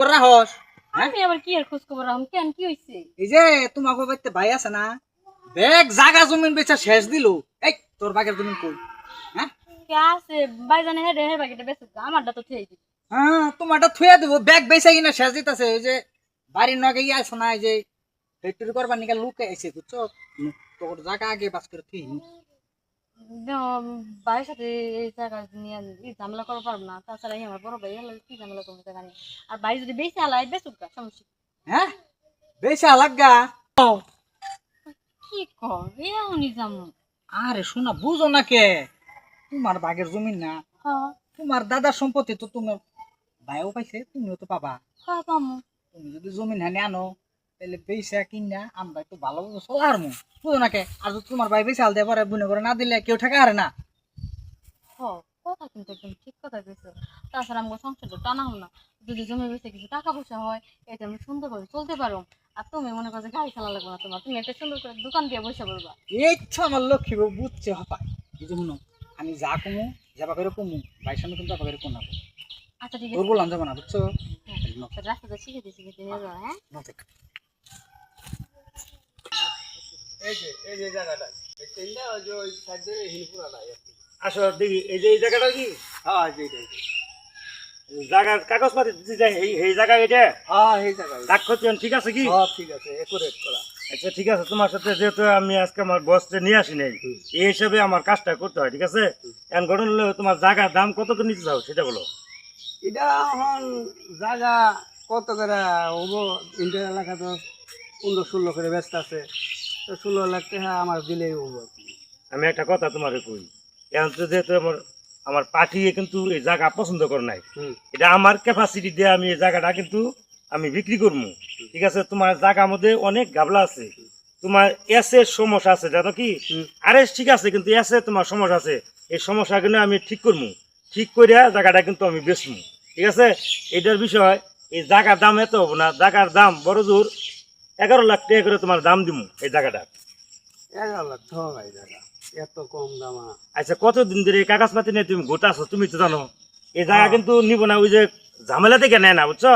তোরা হস আমি আবার কি আর খোঁজ খবর রাখুন কেন কি হইছে এই যে তোমাকে বাড়িতে ভাই আছে না দেখ জাগা জমিন বেচা শেষ দিল এই তোর বাগের জমিন কই হ্যাঁ কে আছে বাইজানে হেডে হে বাকিটা বেশ আমারটা তো থেই দিই হ্যাঁ তোমারটা থুয়া দেবো ব্যাগ বেচা কিনা শেষ দিতেছে ওই যে বাড়ির নগে ইয়ে আছে না এই যে ফ্যাক্টরি করবার নিকা লুকে আইছে বুঝছো তোর জায়গা আগে বাস করে থুই ভাইয়ের সাথে এই জায়গা নিয়ে ঝামেলা করা পারবো না তাছাড়া আমার বড় ভাই হলে কি ঝামেলা করবো জায়গা নিয়ে আর ভাই যদি বেশি আলাই বেসুক গা সমস্যা হ্যাঁ বেচা লাগা কি কর এমনই যাবো আরে শোনা বুঝো না কে তোমার বাগের জমিন না হ্যাঁ তোমার দাদার সম্পত্তি তো তোমার ভাইও পাইছে তুমিও তো পাবা হ্যাঁ পামু তুমি যদি জমিন হানি আনো তাহলে বেচা কিনা আমরা একটু ভালো চলার মু বুঝো না কে আর যদি তোমার ভাই বেচা আলতে পারে বুনে করে না দিলে কেউ ঠেকা হারে না কথা কিন্তু একদম ঠিক কথা কইছো তাছাড়া আমার সংসারটা টানা হল না যদি জমি বেচে কিছু টাকা পয়সা হয় এটা আমি সুন্দরভাবে চলতে পারো আর তুমি মনে করো যে গাড়ি চালা লাগবে না তোমার তুমি একটা সুন্দর করে দোকান দিয়ে বসে পড়বা এই ইচ্ছা আমার লক্ষ্মী বউ বুঝছে হপা এই যে শুনো আমি যা কমু যাবা করে কমু ভাই সামনে কিন্তু যাবা করে কমাবো আচ্ছা ঠিক তোর আছে বললাম যাবো না বুঝছো রাস্তাটা শিখে শিখে নিয়ে যাও হ্যাঁ এই যে জায়গাটা এই ট্রেনটা ওই যে ওই সাইড দিয়ে হিলপুরা নাই আসো দেখি এই যে এই জায়গাটা কি হ্যাঁ এইটাই জায়গার কাগজপাতি দিতে যায় এই জায়গা এটা হ্যাঁ এই জায়গা দাক্ষণ ঠিক আছে কি হ্যাঁ ঠিক আছে একুরেট করা আচ্ছা ঠিক আছে তোমার সাথে যেহেতু আমি আজকে আমার বসটা নিয়ে আসি নাই এই হিসাবে আমার কাজটা করতে হয় ঠিক আছে এখন ঘটনা হলো তোমার জায়গার দাম কত করে নিতে চাও সেটা বলো এটা এখন জায়গা কত করে হবো ইন্টার এলাকা তো 15-16 করে ব্যস্ত আছে তো 16 লাখ টাকা আমার দিলেই হবো আমি একটা কথা তোমার কই এখন তো যেহেতু আমার পাঠিয়ে কিন্তু এই জায়গা পছন্দ করে নাই এটা আমার ক্যাপাসিটি দিয়ে আমি এই জায়গাটা কিন্তু আমি বিক্রি করবো ঠিক আছে তোমার জায়গার মধ্যে অনেক গাবলা আছে তোমার এসের সমস্যা আছে জানো কি আরে ঠিক আছে কিন্তু এসে তোমার সমস্যা আছে এই সমস্যা কিন্তু আমি ঠিক করবো ঠিক করিয়া জায়গাটা কিন্তু আমি বেচবো ঠিক আছে এটার বিষয় এই জায়গার দাম এত হবো না জায়গার দাম বড় জোর 11 লাখ টাকা করে তোমার দাম দিব এই জায়গাটা 11 লাখ টাকা ভাই জায়গা এত কম দাম আচ্ছা কতদিন ধরে এই কাগজপাতি নিয়ে তুমি গোটাছো তুমি তো জানো এই জায়গা কিন্তু নিব না ওই যে ঝামেলা থেকে নেয় না বুঝছো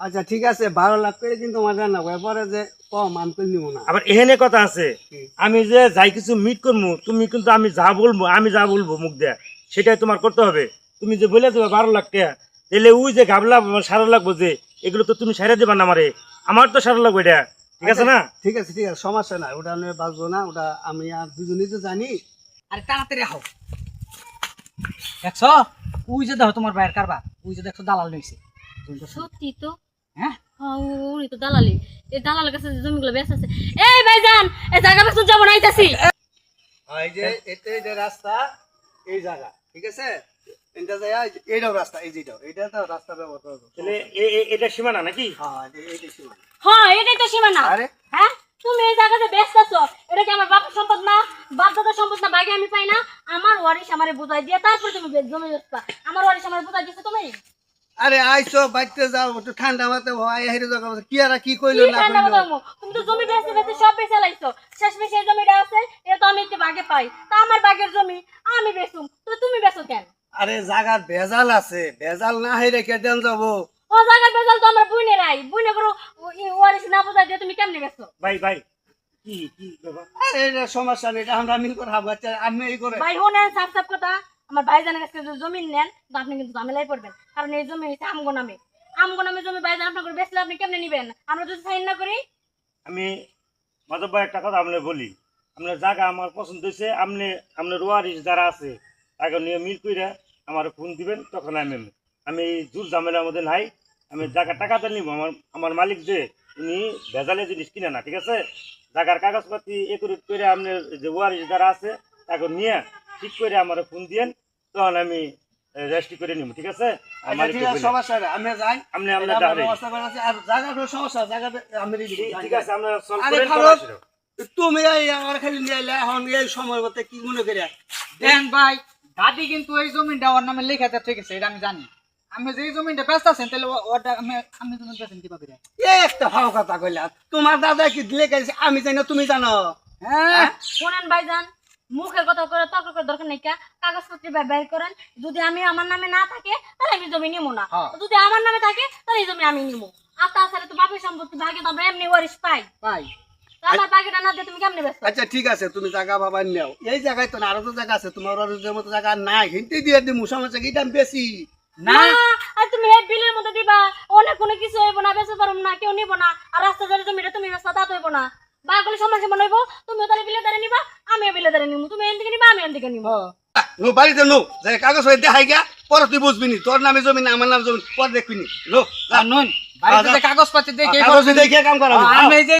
আচ্ছা ঠিক আছে 12 লাখ করে কিন্তু আমার জানা পরে যে কম আমি তো নিব না আবার এখানে কথা আছে আমি যে যাই কিছু মিট করবো তুমি কিন্তু আমি যা বলবো মুখ দেয়া সেটাই তোমার করতে হবে তুমি যে বলে দেবে 12 লাখ টাকা তাহলে ওই যে গাবলা সারা লাগবো যে এগুলো তো তুমি সারা দেবা না আমারে আমার তো সারা লাগবে এটা ঠিক আছে না ঠিক আছে সমস্যা নাই ওটা আমি বাঁচবো না ওটা আমি আর দুজনেই তো জানি আরে তাড়াতাড়ি আহো দেখছো ওই যে দেখো তোমার ভাইয়ের কারবার ওই যে দেখছো দালাল নিয়েছে সত্যি তো হ্যাঁ উনি তো দালালি এই দালালের কাছে জমিগুলো বেশ আছে এই ভাইজান এই জায়গা বেশ যাবো না আইতাছি এই যে এতে যে রাস্তা এই জায়গা ঠিক আছে এটা যায় এইটাও রাস্তা এই যেটাও এটা তো রাস্তা ব্যবহার করবো তাহলে এটা সীমানা নাকি হ্যাঁ এইটা সীমা হ্যাঁ এটাই তো সীমানা আরে হ্যাঁ তুমি এই জায়গাতে ব্যস্ত আছো এটা কি আমার বাপের সম্পদ না বাপ দাদার সম্পদ না ভাগে আমি পাই না আমার ওয়ারিশ আমারে বুঝাই দিয়ে তারপরে তুমি জমি বেচবা আমার ওয়ারিশ আমারে বুঝাই দিছো তুমি আরে আইসো বাইতে যাও একটু ঠান্ডা মাথায় হয় হেরে যাও কি আর কি কইলো কি না ঠান্ডা কইলো মাথায় তুমি তো জমি বেচতে বেচতে সব বেচে লাইছো শেষ মেশে এই জমিটা আছে এটা তো আমি একটু ভাগে পাই তা আমার ভাগের জমি আমি বেচুম তো তুমি বেচো কেন আরে জায়গার ভেজাল আছে ভেজাল না হয়ে রেখে দেন যাবো ও জায়গার বেজাল তো আমার বুইনে নাই বুইনে করো ওয়ারিশ না বুঝাই দিয়ে তুমি কেমনে বেচো ভাই কি ব্যাপার আরে এটা সমস্যা নেই এটা আমরা মিল করে হাব বাচ্চা আমি এই করে ভাই হোনেন সাফ সাফ কথা আমার ভাইজানের কাছে যদি জমি নেন তো আপনি কিন্তু ঝামেলায় পড়বেন কারণ এই জমি হচ্ছে আমগো নামে জমি ভাইজান আপনাকে বেচলে আপনি কেমনে নিবেন আমরা যদি সাইন না করি আমি মাধব ভাই একটা কথা আপনার বলি আপনার জায়গা আমার পছন্দ হয়েছে আপনার ওয়ারিশ যারা আছে তাকে নিয়ে মিল করে আমার ফোন দিবেন তখন আমি জোর ঝামেলার মধ্যে নাই আমি জায়গা টাকাটা নিব আমার মালিক যে উনি ভেজালে জিনিস কিনে না ঠিক আছে জায়গার কাগজপাতি একুরেট করে আপনার যে ওয়ারিশ যারা আছে তাকে নিয়ে ঠিক করে আমার ফোন দিয়েন তখন আমি রেজিস্ট্রি করে নিব ঠিক আছে ঠিক আছে সমস্যা নেই আমি যাই আপনি ব্যবস্থা করে আছে আর জায়গাটা সমস্যা জায়গাটা আমি ঠিক আছে আমরা সলভ আরে করে খারাপ তুমি এই আমার খালি নিয়ে এলে এখন এই সময় মতে কি মনে করে দেন ভাই দাদি কিন্তু এই জমিটা ওর নামে লেখাতে ঠিক আছে এটা আমি জানি আমি যে জমিটা ব্যস্ত আছেন তাহলে ওটা আমি জমি বেচেন কিভাবে এই একটা ভাও কথা কইলা তোমার দাদা কি দিলে গেছে আমি জানি না তুমি জানো হ্যাঁ শোনেন ভাইজান মুখের কথা করে তর্ক করে দরকার নেই কা কাগজপত্র বের করেন যদি আমি আমার নামে না থাকে তাহলে আমি জমি নিব না হ্যাঁ। যদি আমার নামে থাকে তাহলে এই জমি আমি নিব আর তাছাড়া তো বাপের সম্পত্তি ভাগে তো আমরা এমনি ওয়ারিশ পাই ভাই তো আমার বাকিটা না দিয়ে তুমি কেমনে ব্যস্ত আচ্ছা ঠিক আছে তুমি জায়গা বাবা নাও এই জায়গায় তো না আরো তো জায়গা আছে তোমার অরুজের মতো জায়গা নাই হিন্দি দিয়ে দিমু সমস্যা কি দাম বেশি না আর তুমি এই বিলের মধ্যে দিবা অনেক কোনো কিছু হইব না বেঁচে পারব না কেউ নিব না আর রাস্তা ধরে জমিটা তুমি ব্যস্ত তা তো হইব না বাগলে সমাজে মনে হইব তুমিও তাহলে বিলে দাঁড়িয়ে নিবা আমিও বিলে দাঁড়িয়ে নিবো তুমি এদিকে নিবা আমি এদিকে নিবো নো বাড়িতে নো যে কাগজ হয়ে দেখাই গা পরে তুই বুঝবি নি তোর নামে জমি না আমার নামে জমি পরে দেখবি নি নো নুন বাড়িতে যে কাগজপত্র দেখে কাগজ দেখে কাম করা আমি এই যে